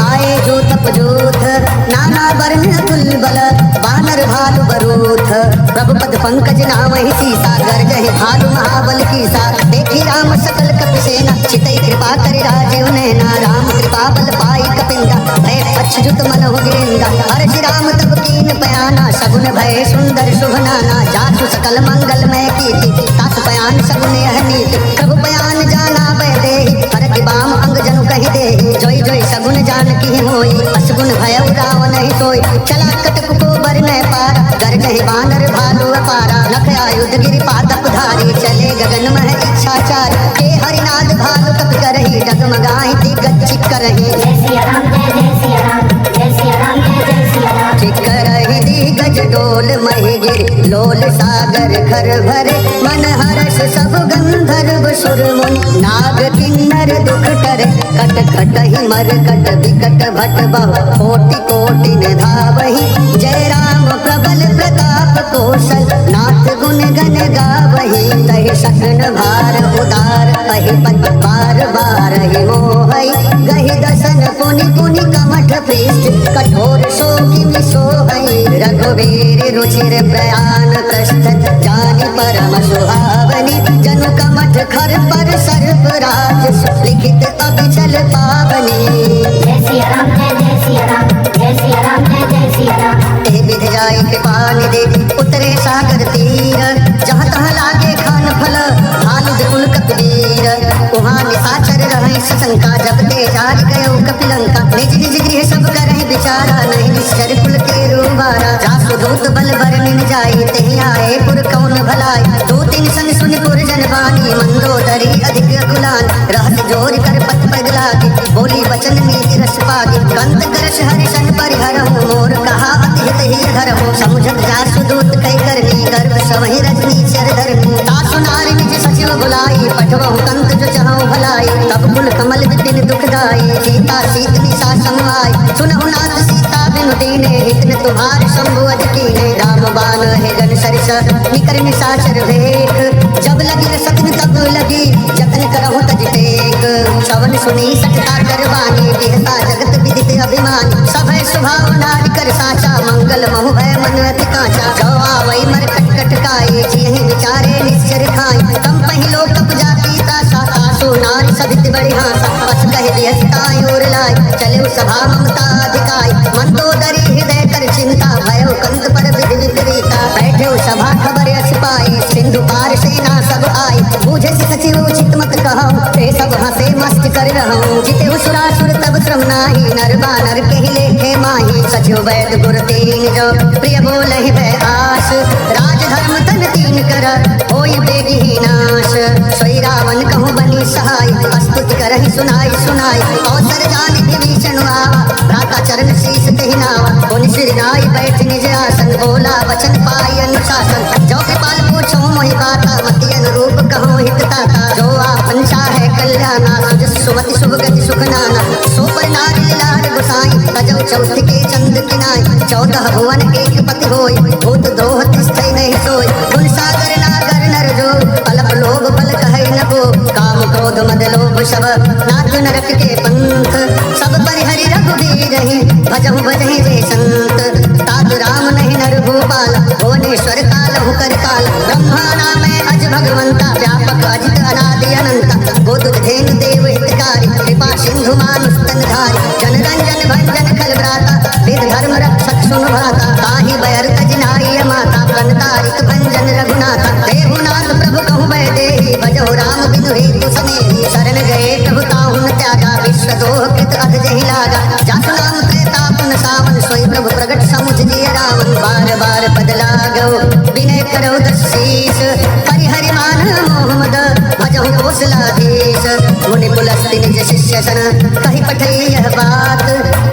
आए जूत पजूथ नाना वर्ण तुल बल बानर भालु बरूथ प्रभु पद पंकज नाम ही सीसा गर्जहि भालु महाबल कीसा देखी राम सकल कपि सेना चितई कृपा करि राजीव नैना राम कृपा बल पाई कपिंदा भय अच्युत मन हो गिरिंदा हर्षि राम तब कीन पयाना सगुन भय सुंदर शुभ नाना जासु सकल मंगल में कीर्ति तात पयान सगुन यह नीति प्रभु पयान जाना बह देहि हर की बाम अंग जनु कहि देहि जोई जोई सगुन जान की होई असगुन भय रावण नहीं सोई चला कटक को बर न पारा गर्जहि बानर भालु अपारा लख आयुध गिरि पादप धारी चले गगन मह इच्छाचारी के हरिनाद भालु कप करहि डगमगाहि दिग्गज करहि जय सिया राम जय सिया राम जय सिया राम जय सिया राम चिकरहि दिग्गज डोल महि गिरि लोल सागर घर भरे मन हर्ष सब गंधर्व सुर मुनि नाग किन्नर दुख टरे कट कटहि मर कट विकट भट बहु कोटि कोटि न धावहि जय राम प्रबल प्रताप कौशल नाथ गुण गण गावहि तहि सकन भार उदार अहि पद बार बार हि मोहई गहि दसन पुनि पुनि कमठ पृष्ठ कठोर शोकि विसोहई रघुवीर रुचिर प्रयाण कष्ट जानि परम सुहावनी जनु कमठ खर पर सर्प राज लिखित अभिचल पावनी जय सिया राम जय सिया राम जय सिया राम जय सिया राम ए विध जाय कृपा निधि उतरे सागर तीर जहाँ तहाँ लागे खान फल भालु विपुल कपिवीर वहाँ निशाचर रहे सशंका जब ते जारी गयो कपिलंका निज निज गृह सब करहि विचारा नहीं निश्चर कुल के रूबारा जासु दूत बल बरनिन जाई तेहि आए पुर कौन भलाई दो तीन सन सुन पुर जनवानी मंदोदरी अधिक कुलान रहत जोर कर पत पगलागी बोली वचन नीति रस पागी कंत करश हरिशन परिहरहु मोर कहा अति हित ही धरहु समुझत जासु दूत कई करनी गर्भ सवहि रजनी चर धरनी तासु नारी निज सचिव बुलाई पठवहु कंत जो चाहु भलाई तब कुल कमल विपिन दुखदाई सीता सीत निशा समाई सुनहु नाथ सीता बिनु दीने हित न तुम्हार शंभु अज कीने राम बाण है गन सरिस निकर निशाचर भेक जब लगी न सतन तब लगी जतन करहु तज टेक श्रवण सुनी सटता करवानी बिहता जगत विदित अभिमानी सभय स्वभाव नारी कर साचा मंगल महु भय मन अति काचा जो आवै मर कट कट काई जिहि विचारे निश्चर खाई कम पहिलो कप जाती ता साता सो नारी सभित बड़ी हासा बस कहे व्यस्ताई और लाई चले सभा ममता अधिकाई मन तो डरी हृदय कर चिंता भयो कंत पर विधि विपरीता बैठे सभा खबर अस पाई सिंधु पार सेना सब आई बूझे सचिव उचित मत कहो ते सब हंसे मस्त कर रहो जिते सुरासुर तब श्रम नाही नर बानर के ही लेखे माही सचिव वैद गुर तीन जो प्रिय बोलहि भय आस राज धर्म तन तीन कर होई बेगी नाश सोई रावण कहूँ बनी सहाय स्तुति करहि सुनाई सुनाई अवसर जानि विभीषण आवा भ्राता चरण शीस कहि नावा पुनि सिर नाई बैठ निज आसन बोला वचन पाई अनुशासन जो कृपाल पूछो मोहि बाता मति अनुरूप कहो हित ताता जो आपन चाहे कल्याणा सुजस सुमति शुभ गति सुख नाना सो पर नारी लाल गुसाई तजौ चौथ के चंद किनाई 14 भुवन एक पति होय भूत द्रोह तिष्ठै नहीं सोय गुण सागर नागर नर जो पलप लोभ पल कहै न को काम क्रोध मद लोभ सब नाथ नरक के पंथ सब परिहरि रघुबीर रही भजहु भजहि जे संत तात राम नहीं नर भूपाल भुवनेश्वर कालहु कर काल ब्रह्मा नाम अज भगवंता व्यापक अजित अनादि अनंता गोदुक धेनु देव हितकारी कृपा सिंधु मानुष तनधारी जन रंजन भंजन खल भ्राता वेद धर्म रक्षक सुन भ्राता ताहि बयर तजनाई माता प्रणतारिक भंजन रघुनाथा देहुनाथ प्रभु कहु भय देहि भजो राम बिनु हेतु सनेहि शरण गए प्रभु ताहु न त्यागा विश्व दोह कृत अध जहि लागा जातु नाम प्रेतापन सावन सोई प्रभु प्रगट समुझ दिए रावण बार बार पद लागो विनय करो दशीष परिहरि मान मोहम्मद भजहु कौशलाधीश मुनि पुलस्ति निज शिष्य सन कहि पठै यह बात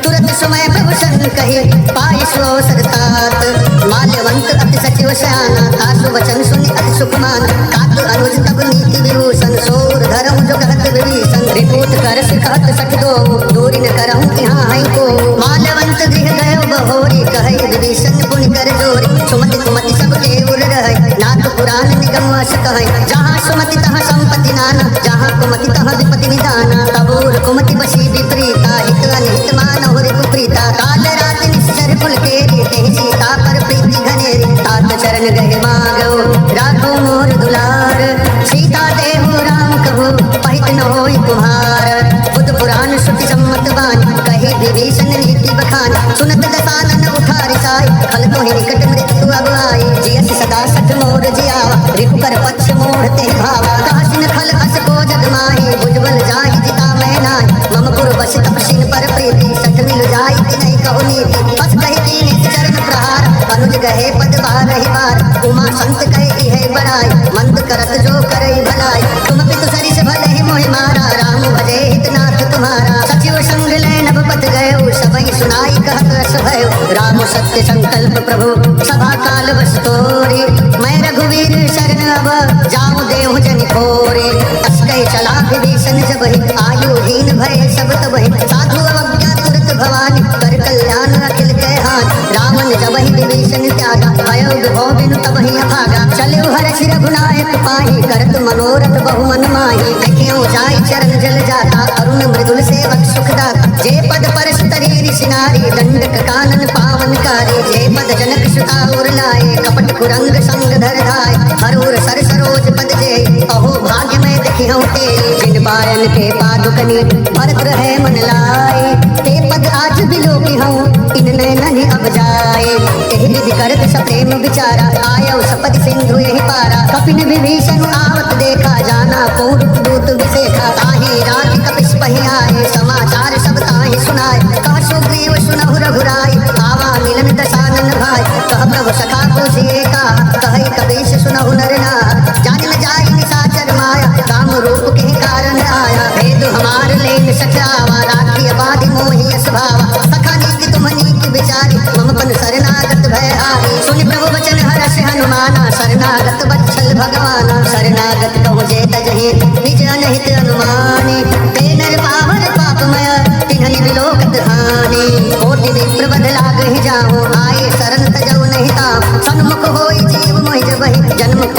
तुरंत समय प्रभु सन कहि पाई सो सरतात माल्यवंत अति सचिव श्याना तासु वचन सुनि अति सुख मान तात अनुज तब नीति विभूषण सोर धरम जो कहत विभीषण रिपोर्ट कर सिखत सठ दो दूरी न करहु यहाँ है को माल्यवंत गृह गयो बहोरी कहे विभीषण पुनि कर जोरी सुमति कुमति सब के उर रहे नाथ पुराण निगम वश कहे जहाँ सुमति तहाँ संपत्ति नाना जहाँ कुमति तहाँ विपत्ति निदाना तबोर कुमति बसी विपरीता हित अनिहित मानव रिपु प्रीता काल रात निश्चर फुल के रीते सीता पर प्रीति घनेरी तात चरण गहे मागो राखो मोर दुलार सीता देहु राम कहो पहित न होई तुम्हार बुद्ध पुराण श्रुति सम्मत बानी कहे विभीषण नीति बखानी सुनत दसानन उठारि साई खल तो ही निकट मृत्यु अब आई जियस सदा सठ मोर जियावा रिपु कर पक्ष मोर ते भावा कासिन खल अस को जग माही भुजबल जाहि जिता मैं नाहि मम पुर बस तपसिन पर प्रीति सठ मिल जाई कि नहीं कहो नीति बस कहि कीन चरण प्रहार अनुज गहे पद बार ही बार उमा संत कहे है बड़ाई मंद करत जो करई भलाई तुम पितु सरिस भले ही मोहि मारा राम भजे हितनाथ तुम्हारा सचिव संग ले नभ पत गयो सबई सुनाई कहत रस भयो राम सत्य संकल्प प्रभु सभा काल बस तोरी मैं रघुवीर शरण अब जाऊं देहु जनि खोरी अस कहि चला विभीषण जब ही आयुहीन भय सब तब ही साधु अवज्ञा तुरत भवानी कर कल्याण अखिल के हाथ रावण जब ही विभीषण त्यागा भयो विभो बिनु तब ही अभागा चले हर्ष रघुनायक पाही करत मनोरथ बहु मन माही देखियो जाई चरण जल जाता अरुण मृदुल सेवक सुखदाता जे पद परस तरी ऋषि नारी दंडक कानन पावन कारी जे पद जनक सुता उर लाए कपट कुरंग संग धर धाय हरूर सर सरोज पद जे अहो भाग्य में देखियो ते जिन बायन के पादुकनी भरत रहे मन लाए ते पद आज बिलोकी हूँ इन नैनन अब जाए एहि विधि करत सप्रेम विचारा आयो सपद सिंधु यही पारा कपिन विभीषण आवत देखा जाना पूर्व दूत विशेखा ताहि रात कपिस पहि आए समाचार सब ताहि सुनाए कह सुग्रीव सुनहु रघुराई आवा मिलन दशानन भाई कह प्रभु सखा पूछिए का कहि कपीस सुनहु नर नार जान न जाई निशाचर माया काम रूप के कारण आया भेद हमार लेन सखरावा राखी अबाधि मोहि स्वभावा सखा नीक तुम नीक विचारी मम पन शरणागत भय हारी सुन प्रभु वचन हर्ष हनुमाना शरणागत बत्सल भगवाना शरणागत कहु जे तजहि निज अनहित अनुमानी ते नर पावन पापमय तिन्हनि विलोकत हानि कोटि विप्र बद लागहि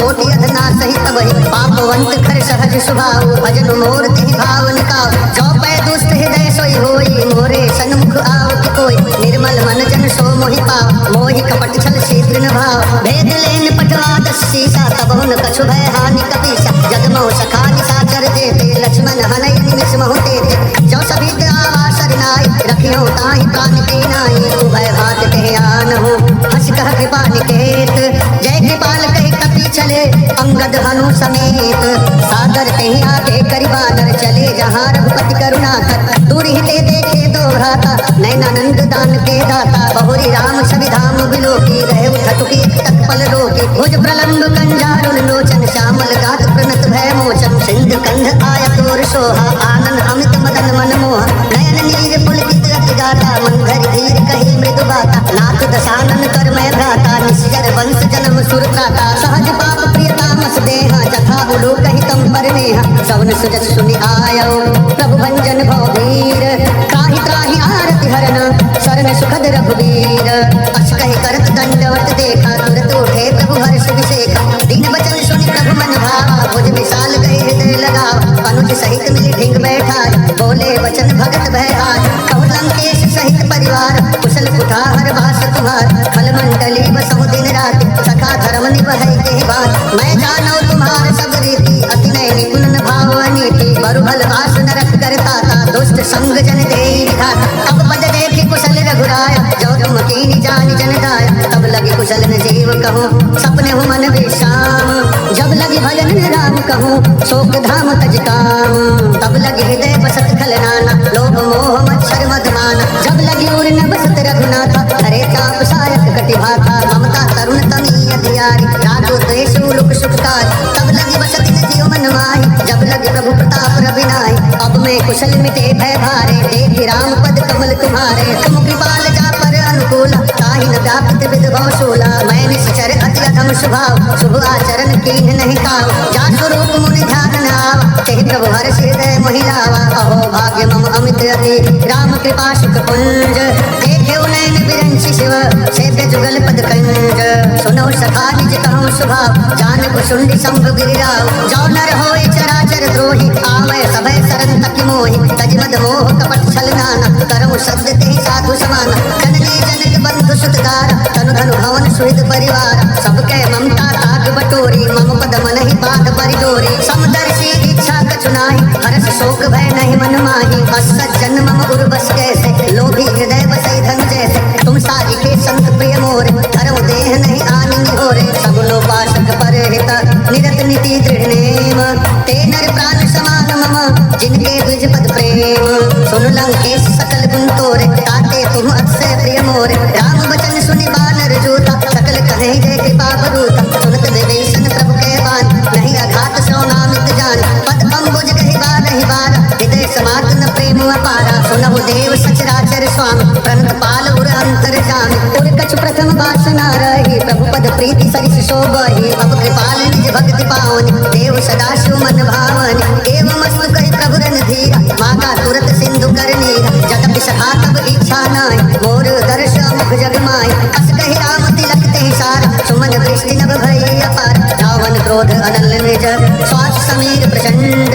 कोटि अधना सहित वही पापवंत खर सहज स्वभाव भजन मोर तिहि भाव निकाव जो पै दुष्ट हृदय सोई होई मोरे सन्मुख आवत कोई निर्मल मन जन सो मोहि पाव मोहि कपट छल शीघ्र न भाव भेद लेन पटवा दस सीसा तब हुन कछु भय हानि कपीसा जगमो सखा निशाचर देते लक्ष्मण हनय निमिष महु देते जो सभी आवासर नाई रखियो ताहि प्राण के नाई तू भय भात कहे आन हो हंस कह कृपा निकेत जय कृपाल कही कपि चले अंगद हनु समेत सागर कहीं आगे करिबानर चले जहाँ रघुपति करुणा कर दूर ही ते देखे दो भ्राता नैनानंद दान के दाता बहुरी राम छवि धाम बिलोकी रहे उठटुकी तत्पल रोकी भुज प्रलंब कंजारुल लोचन श्यामल गात प्रणत भय मोचन सिंध कंध आय तोर सोहा आनंद अमित मदन मन मोह नयन नीर पुलकित अति गाता मन भरि धीर कही मृदु बाता नाथ दशानन कर मैं भ्राता निश्चर वंश जन्म सुर त्राता सहज पाप प्रियता मस देहा जथा बुलो कही तम पर नेहा सवन सुजस सुनि आयो प्रभु भंजन भववीर त्राहि त्राहि आरति हरन शरण सुखद रघुवीर अस कहि करत दंडवत देखा तुरत उठे प्रभु हर्ष विषेका दीन बचन सुनि प्रभु मन भावा भुज विशाल कहि हृदय लगावा अनुज सहित मिली ढिंग बैठा बोले वचन भगत भयहार कहु लंकेश सहित परिवार कुशल कुठार भास तुम्हार खल मंडली बसहु दिन रात सखा धर्म निवहै के बात मैं जानो तुम्हार सब रीति अति नय निपुण भाव नीति बरु भल वास नरक करता था दुष्ट संग जन दे विधाता अब पद देखे कुशल रघुराया जो तुम कीनी जानि जन दाया तब लगे कुशल न जीव कहो सपने हो मन विश्राम जब लगे भजन राम कहो शोक धाम तज काम तब लगे हृदय बसत खलनाना लोभ मोह मच्छर मधमाना जब लगी उर न बसत रघुनाथा हरे ताप सायक कटिभाता ममता तरुण तमी अधियारी राजो द्वेष लुक सुखकारी तब लगी बसत जीव मन माही जब लगे प्रभु प्रताप रविनाई अब मैं कुशल मिटे भय भारे देख राम पद कमल तुम्हारे तुम कृपाल जा पर अनुकूल ताहि न व्यापित विधभव शूला मैं निश्चर अति अधम स्वभाव शुभ आचरण कीन नहीं खाओ जा स्वरूप मुनि ध्यान न आवा तेहि प्रभु हर्ष हृदय महिलावा अहो भाग्य मम अमित अति राम कृपा सुख पुंज देखे नयन बिरंचि शिव सेव्य जुगल पद कंज सुनो सखा निज कहूँ स्वभाव जान कुशुंडी संभ गिरिराव जो नर होय चराचर द्रोही आवय सभय सरन तकि मोहि तज मद मोह कपट छल नाना करम शब्द तेहि साधु समाना जननी जनक बंधु सुतदार तनु धनु भवन सुहृद परिवार सबके ममता ताक बटोरी मम पद मन ही बात परिडोरी समदर्शी इच्छा कछु नाहि हर्ष शोक भय नहीं मन माही असज्जन मम उर बस कैसे लोभी हृदय बसई धन जैसे तुम सारी के संत प्रिय मोरे धर्म देह नहीं आनि निहोरे सगुनो पाशक पर हित निरत नीति दृढ़ नेम ते नर प्राण समान मम जिनके द्विज पद प्रेम सुन लंकेश सकल गुण तोरे ताते तुम अक्षय प्रिय मोरे राम वचन सुनि बानर जोता सकल कन्है जय कृपा बरूता सुनत विभीषण प्रभु के बान नहीं अघात सो नामित जान पद अम्बुज कहि बार हृदय समात न प्रेम अपारा सुनहु देव सचराचर स्वामी प्रणत पाल उर अंतर जामी उर कछु प्रथम वासना रही प्रभु पद प्रीति सरिस शोभहि अब कृपाल निज भक्ति पावनि देव सदा शिव मन भावनि एवं मस्तु कहि प्रभु रन धीरा माता तुरत सिंधु कर नीरा जगत सखा तब इच्छा नाहि मोर दर्श मुख जग माहि अस कहि राम तिलक तेहि सारा सुमन दृष्टि नभ भई अपार रावण क्रोध अनल निज स्वास समीर प्रचंड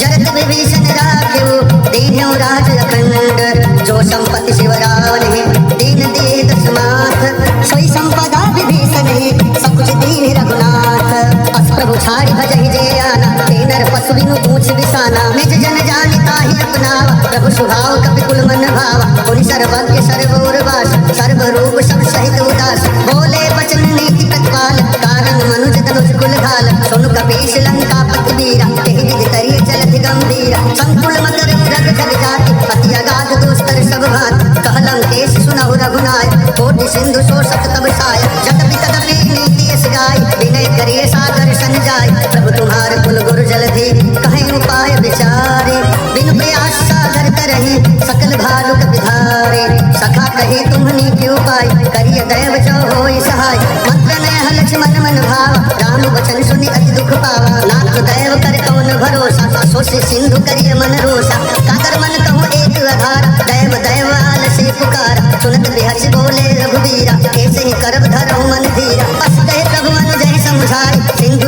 जरत विभीषण राख्यो दीन्यो राज अखंड जो संपत्ति शिव रावण है दीन दिए दस माथ सोई संपदा विभीषण है सब कुछ दीन रघुनाथ अस प्रभु छाड़ी भजहि जे आना ते नर पशु बिनु पूछ बिसाना निज जन जानि ताहि अपनावा प्रभु स्वभाव कपि कुल मन भावा पुनि सर्वज्ञ सर्वोर वास सर्व रूप सब सहित उदास बोले वचन नीति प्रतिपाल कारण मनुज तनुज कुल घाल सुन कपीश लंका पति वीरा तेहि विधि करिय चलति गंभीरा संकुल मकर रग जग जाति अति अगाध दोस्तर सब भात कह लंकेश सुनहु रघुनाय कोटि सिंधु शोषक तब साय जतपि तदपि नीति यस गाय विनय करिय सागर सन जाय प्रभु तुम्हार कुल गुरु जलधि कहीं उपाय विचारे बिनु प्रयास सागर करहि सकल भालुक विधारे सखा कही तुम्हनी के उपाय करिय दैव जो होय सहाय मंत्र नय लक्ष्मण मन भावा राम वचन सुनि अति दुख पावा नाथ दैव कर कौन भरोसा सोच सिंधु करिय मन रोसा काकर मन कहूँ एक आधार दैव दैवाल से पुकारा सुनत बिहर्ष बोले रघुवीरा कैसे ही करब धरहु मन धीरा अस कहे प्रभु मन जय समझाई सिंधु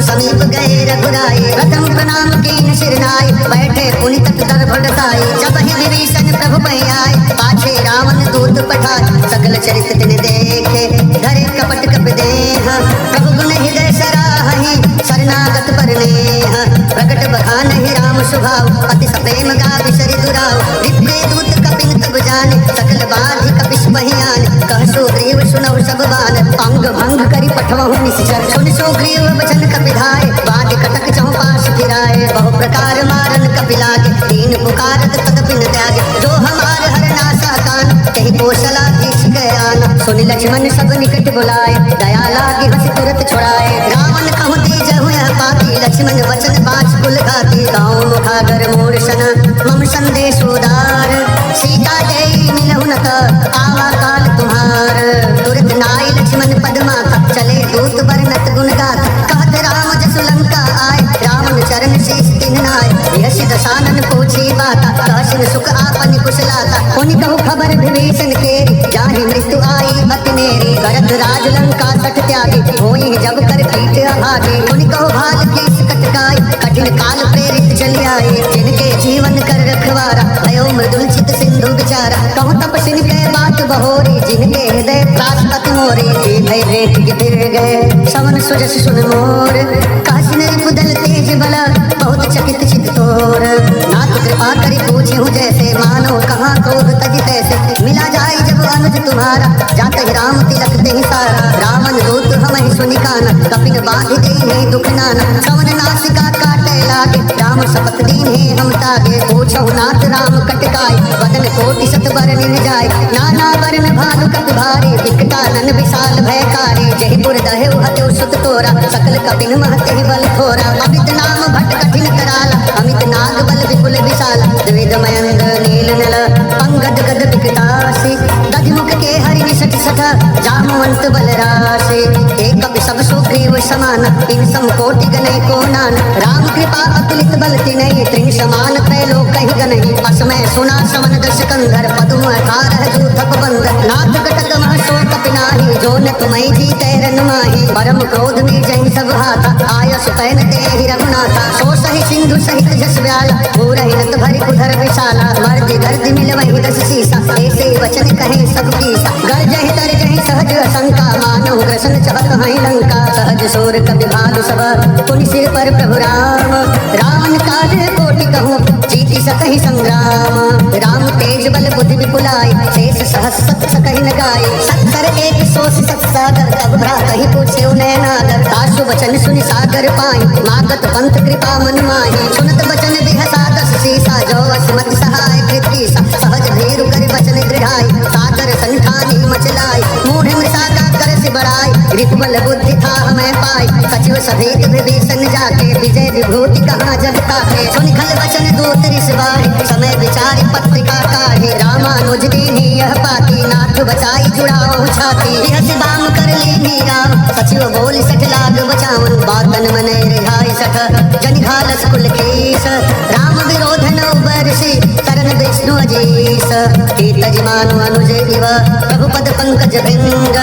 कपट कप देह प्रभु गुण हृदय सराहि शरणागत पर नेह प्रकट बखानहि राम स्वभाव अति सप्रेम गा बिसरि दुराव दिव्य दूत कपिन तब जाने सकल बाधि कपिस बहियान कह सुग्रीव सुनौ सब बान अंग भंग करि पठवहु निश्चर सुन सुग्रीव बचन कपिधाय बाध कटक चहु पास फिराए बहु प्रकार मारन कपि लागे दीन पुकारत तदपि न त्यागे जो हमार हरना सहकान कहि कौशलाधीश गयान सुनि लक्ष्मण सब निकट बुलाए दया लागे हंस तुरत छुड़ाए रावण कहु तेजहु यह पाती लक्ष्मण वचन बाच कुल घाती गाँव मुखागर मोर सना मम संदेश उदार सीता जय मिलहु न त आवा काल तुम्हार तुरत नाई लक्ष्मण पदमा चले दूत बरनत गुण गात कहत राम जसु लंका आए रावण चरण शीस तिन नाय यश दशानन पूछी बाता कहसिन सुख आपन कुशलाता उनि कहु खबर विभीषण केरी जाहि मृत्यु आई अति नेरी करत राज लंका सठ त्यागी होई जब कर पीठ अभागे उनि कहु भाल केस कटकाई कठिन काल प्रेरित चली आए जिनके जीवन कर रखवारा भयो मृदुल चित सिंधु विचारा कहु तपस्विन के बात बहोरी जिनके हृदय त्रास अति मोरी जी भय रेत गिर गए सवन सुजस सुन मोर काशी नरी कुदल तेज बल बहुत चकित चित तोर नाथ कृपा करी पूछे हूँ जैसे मानो कहाँ क्रोध तज तैसे मिला जाए जब अनुज तुम्हारा जाते ही राम तिलक दे सारा रावण दूत हम सुनि काना कपिन बांध दे दुख नाना सवन नासिका काटे लागे राम शपथ दीन है हम तागे पूछो नाथ राम कटकाय वदन कोटि सत बरन जाय नाना वरण भानु कपि भारी विकटानन विशाल भयकारी जहि पुर दहेउ हतेउ सुत तोरा सकल कपिन महते बल थोरा अमित नाम भट कठिन कराला अमित नाग बल विपुल विशाला द्विविध मयंग नील नल अंगद गद विकटासी दधिमुख के हरि निसठ सठ जामवंत बल राशि एक कपि सब सुग्रीव समान इन सम कोटि गनय को नान राम कृपा अतुलित बल तिनहि त्रिन समान त्रैलो कहि गनहि असमय सुना समन दश कंधर पदुम 18 जूथक बंद नाथ कटक मह सो कपि नाही जो न तुमहि जीतै रन माही परम क्रोध में जहि सब हाथा आयस पैन देहि रघुनाथा सो सहि सिंधु सहित जस व्याला पूरहि नत भरि उधर विशाला मर्दि गर्दि मिलवहि दस सीसा ऐसे वचन कहे सब कीसा गर्जहि तरजहि सहज शंका मानो ग्रसन चहत हहि लंका सहज सोर कपि भालु सब पुनि सिर पर प्रभु राम रावण काज कोटि कहूँ जीति सकहि संग्राम राम तेज बल बुद्धि विपुलाई शेष सहस सत सकहि न गाय सत्तर एक सोस सत सागर तब भ्रातहि पूछे नयनागर तासु वचन सुनि सागर पाई मागत पंथ कृपा मन माही सुनत वचन बिहसा दस सीसा जो असमत सहाय कृतिसा सहज भीरु कर वचन दृढ़ाई सागर संठानी मचलाई मूढ़ मृषा का कर से बढ़ाई रिपुबल बुद्धि था हमें पाई सचिव सभेत विभीषण जाके विजय विभूति कहाँ जग ताके सुन खल वचन दूत रिसवाई समय विचार पत्रिका काहे रामानुज दीनी यह पाती नाथ बचाई जुड़ाओ छाती यह बाम कर ली राम सचिव बोल सठ लाग बचावन बातन मन रिहाई सठ जन घालस कुल खेस राम विरोध न बरसी शरण विष्णु अजीस कीत जिमानु अनुज इव प्रभु पद पंकज भृंग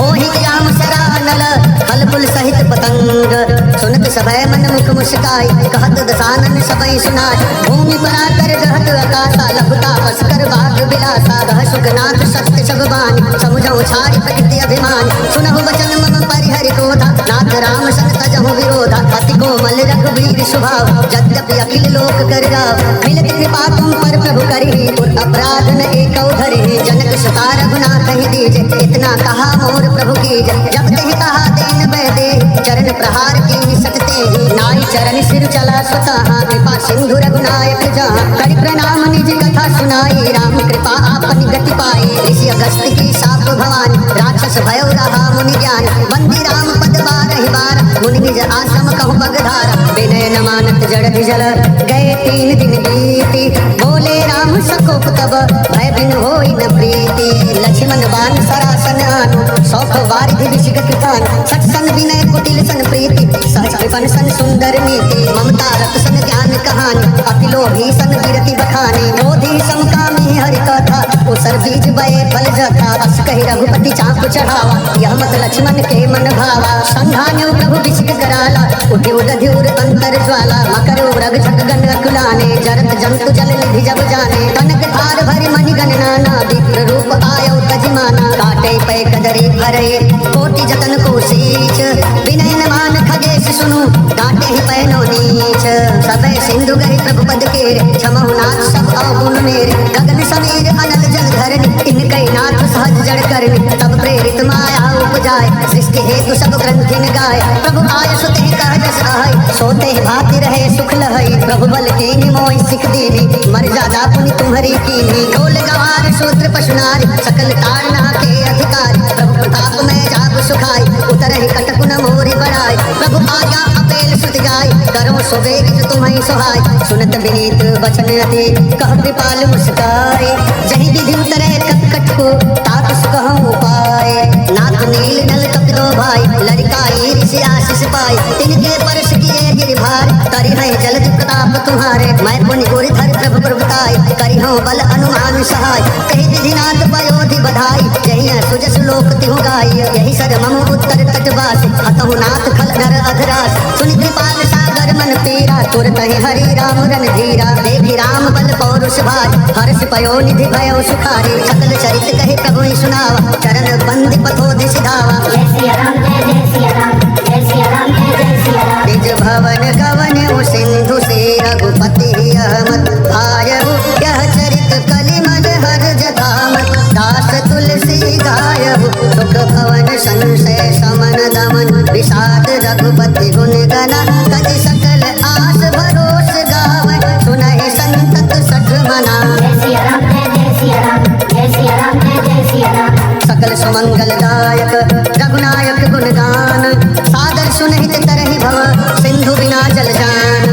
ओहि राम सरानल फल पुल सहित पतंग सुनत सभय मन मुख मुस्काई कहत दसानन सबई सुनाई भूमि परा कर गहत आकाशा लघुता बस कर भाग विलासा कह सुखनाथ सत्य सब बानी समुझौ छाड़ी प्रकृति अभिमान सुनहु वचन मम परिहरि क्रोधा नाथ राम सन तजहु विरोधा अति कोमल रघुवीर स्वभाव यद्यपि अखिल लोक कर गाव मिलत कृपा तुम पर प्रभु करिहि और अपराध न एकौ धरिहि जनक सुता रघुनाथ ही दीजे इतना कहा मोर प्रभु कीजे जब ते कहा देन बहदे चरण प्रहार की सकते ही नाई चरण सिर चला स्वतः कृपा सिंधु रघुनायक जहाँ करि प्रणाम निज कथा सुनाई राम कृपा आपन गति पाई ऋषि अगस्त की साप भवानी राक्षस भयो रहा मुनि ज्ञान बंदी राम पद बारहि बार मुनि निज आश्रम कहु बगधारा विनय न मानत जड़ भिजल गए 3 दिन बीती बोले राम सकोप तब भय बिन होई न प्रीति लक्ष्मण बान सरासन आनु सौख वारिधि विशिख कृपान सत्सन विनय कुटिल सन प्रीति सहज कृपन सन सुंदर नीति ममता रत सन ज्ञान कहानी अकिलो भीषण विरति बखानी क्रोधी समकामी हरि कथा उसर बीज बये फल जथा बस कहि रघुपति चाप चढ़ावा, यह मत लक्ष्मण के मन भावा। संघान्यो प्रभु विषिक कराला, उद्युर ध्युर अंतर ज्वाला। मकर उरग छक गण कुलाने, जरत जंतु जल निधि जब जाने। कनक धार भरि मणि गण नाना, विप्र रूप आयो तजिमाना। काटे पै कदरी भरे, कोटि जतन को शीच। विनय न मान खगेश सुनु, काटे ही पैनो नीच। सबे सिंधु गहि प्रभु पद केरे, क्षमहु नाथ सब अवगुण मेरे। गगन समीर अनल जल धरनि, इनकै नाथ सहज जड़ करनि। तब प्रेरित माया उपजाय, सृष्टि हेतु सब ग्रंथि में गाय। प्रभु आय सुते कह जस आय, सोते भाति रहे सुख लहई। प्रभु बल कीनि मोहि सिख दीनी, मर्यादा पुनि तुम्हरी कीनी। ढोल गवार शूद्र पशु नारी, सकल तारना के अधिकारी। प्रभु प्रताप में जाग सुखाई, उतरहि कटकु न मोरि बड़ाई। प्रभु आज्ञा अपेल सुत जाय, करो सुबेग तुम्हें सुहाय। सुनत विनीत वचन अति, कह कृपाल मुस्काए। जहि विधि उतरे कटकट को, तात सुकहु उपाय। नाथ नील नल कपिलो भाई, लड़काई ऋषि आशीष पाई। तिनके परश किए गिरिभार, करि है जलद प्रताप तुम्हारे। मैं पुनि गुरि धर प्रभु प्रभुताई, करि हूँ बल अनुमान सहाय। कहि विधिनाथ पयोधि बधाई, जहि सुजस लोक तिहु गाई। यही सर मम उत्तर तटवास, हतहु नाथ खल नर अधरास। सुनि कृपाल सागर मन पीरा, तुरत ही हरि राम रन धीरा। देवी राम बल पौरुष भाज, हर्ष पयो निधि भयो सुखारी। सकल चरित कहे प्रभु सुनावा, चरण बंदी पथोधि सिधावा। जय सिया राम जय सिया राम, जय सिया राम जय सिया राम। निज भवन गवन सिंधु से, रघुपति अहमद भायहु। यह चरित कलिमल हर्ष धाम, दास तुलसी गायहु। सुख भवन संशय समन दमन, विषाद रघुपति गुण गना। कति सकल आस भरोस गावै, सुनहि संतत सठ मना। जय सिया राम जय सिया राम, जय सिया राम जय सिया राम। सकल सुमंगलदायक रघुनायक गुणगान, सादर सुनहित तरहि भव सिंधु बिना जल जान।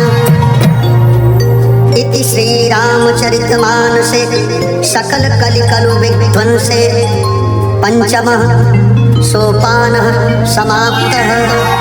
इति श्री रामचरितमानसे, सकल कलिकलु विध्वंसे। पंचमः सोपानः समाप्तः।